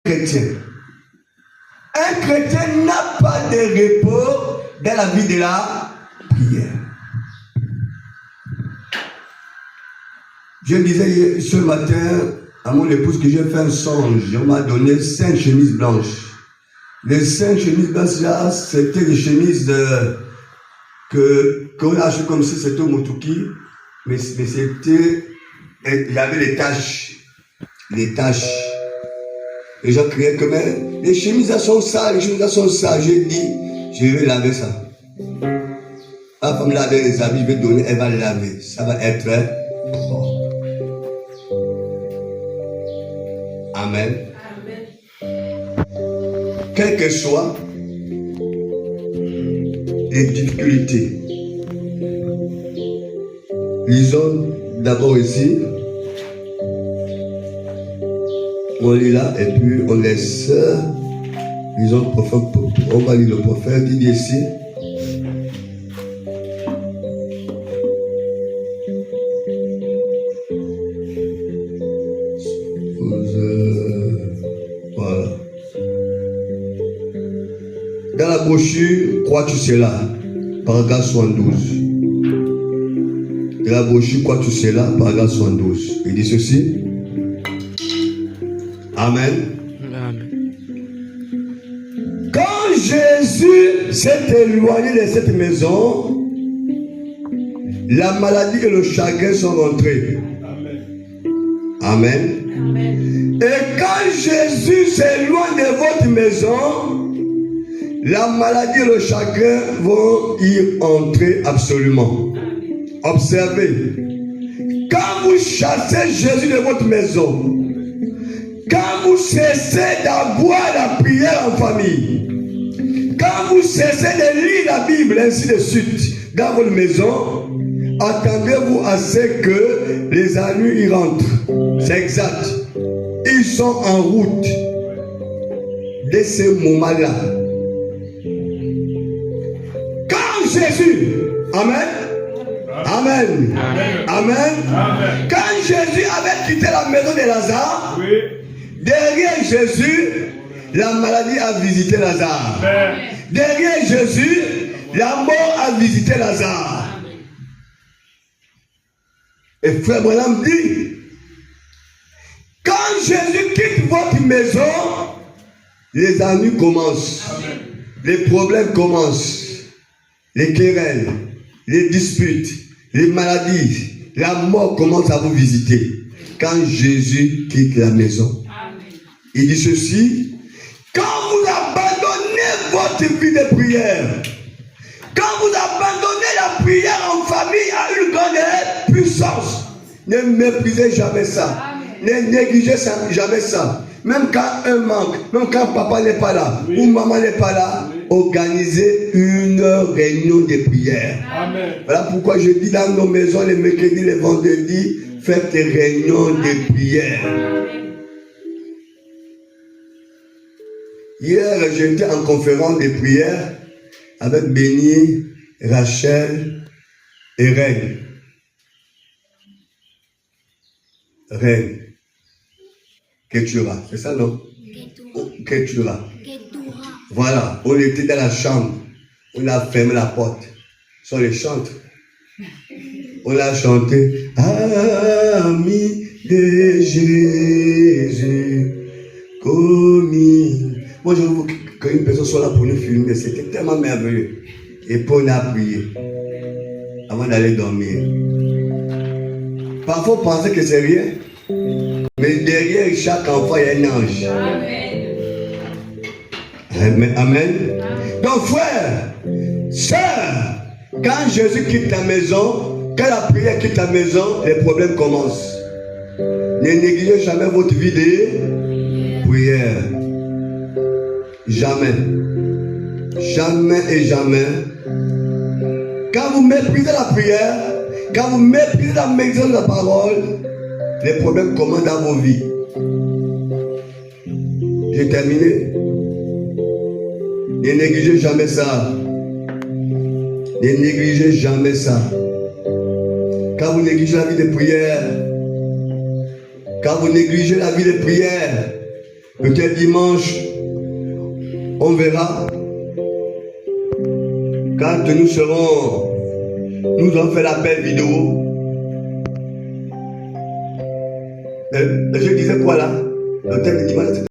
chrétien. Un chrétien n'a pas de repos dans la vie de la prière. Je disais ce matin à mon épouse que j'ai fait un songe. On m'a donné 5 chemises blanches. Les 5 chemises blanches là, c'était des chemises qu'on a acheté comme si c'était au Motuki, mais c'était, il y avait les taches. Les taches. Les gens criaient que mais les chemises sont sales, les chemises sont sales. J'ai dit, je vais laver ça. La femme laver les habits, je vais donner, elle va laver. Ça va être propre. Amen. Quelles que soient les difficultés, lisons d'abord ici. On lit là et puis on laisse. Lisons le prophète. On va lire le prophète. Il dit ici. Voilà. Dans la brochure, crois-tu cela? Paragraphe 72. Dans la brochure, crois-tu cela? Paragraphe 72. Il dit ceci. Amen. Amen. Quand Jésus s'est éloigné de cette maison, la maladie et le chagrin sont rentrés. Amen. Amen. Amen. Et quand Jésus s'éloigne de votre maison, la maladie et le chagrin vont y entrer absolument. Observez. Quand vous chassez Jésus de votre maison, quand vous cessez d'avoir la prière en famille, quand vous cessez de lire la Bible, ainsi de suite, dans votre maison, attendez-vous à ce que les ennuis y rentrent. C'est exact. Ils sont en route de ce moment-là. Quand Jésus, Amen, Amen, Amen, Amen, Amen. Quand Jésus avait quitté la maison de Lazare, oui. Derrière Jésus, la maladie a visité Lazare. Amen. Derrière Jésus, la mort a visité Lazare. Amen. Et frère Branham dit, quand Jésus quitte votre maison, les ennuis commencent. Amen. Les problèmes commencent. Les querelles, les disputes, les maladies, la mort commence à vous visiter. Quand Jésus quitte la maison. Il dit ceci, quand vous abandonnez votre vie de prière, quand vous abandonnez la prière en famille à une grande puissance, ne méprisez jamais ça. Amen. Ne négligez jamais ça. Même quand un manque, même quand papa n'est pas là, oui. Ou maman n'est pas là, oui. Organisez une réunion de prière. Amen. Voilà pourquoi je dis dans nos maisons les mercredis, les vendredis, faites des réunions de prière. Amen. Hier, j'étais en conférence de prière avec Béni, Rachel et Reine. Reine. Ketura, c'est ça non? Ketura. Voilà, on était dans la chambre. On a fermé la porte. Sur les chantres. On a chanté Ami de Jésus, commis. Moi, je veux qu'une personne soit là pour nous filmer. C'était tellement merveilleux. Et puis, on a prié avant d'aller dormir. Parfois, on pensait que c'est rien. Mais derrière chaque enfant, il y a un ange. Amen. Amen. Donc, frère, sœur, quand Jésus quitte la maison, quand la prière quitte la maison, les problèmes commencent. Ne négligez jamais votre vie de prière. Jamais. Jamais et jamais. Quand vous méprisez la prière, quand vous méprisez la maison de la parole, les problèmes commencent dans vos vies. J'ai terminé. Ne négligez jamais ça. Ne négligez jamais ça. Quand vous négligez la vie de prière, quand vous négligez la vie de prière, Peut-être dimanche, on verra. Quand nous allons faire l'appel vidéo. Je disais quoi là? Le thème de dimanche,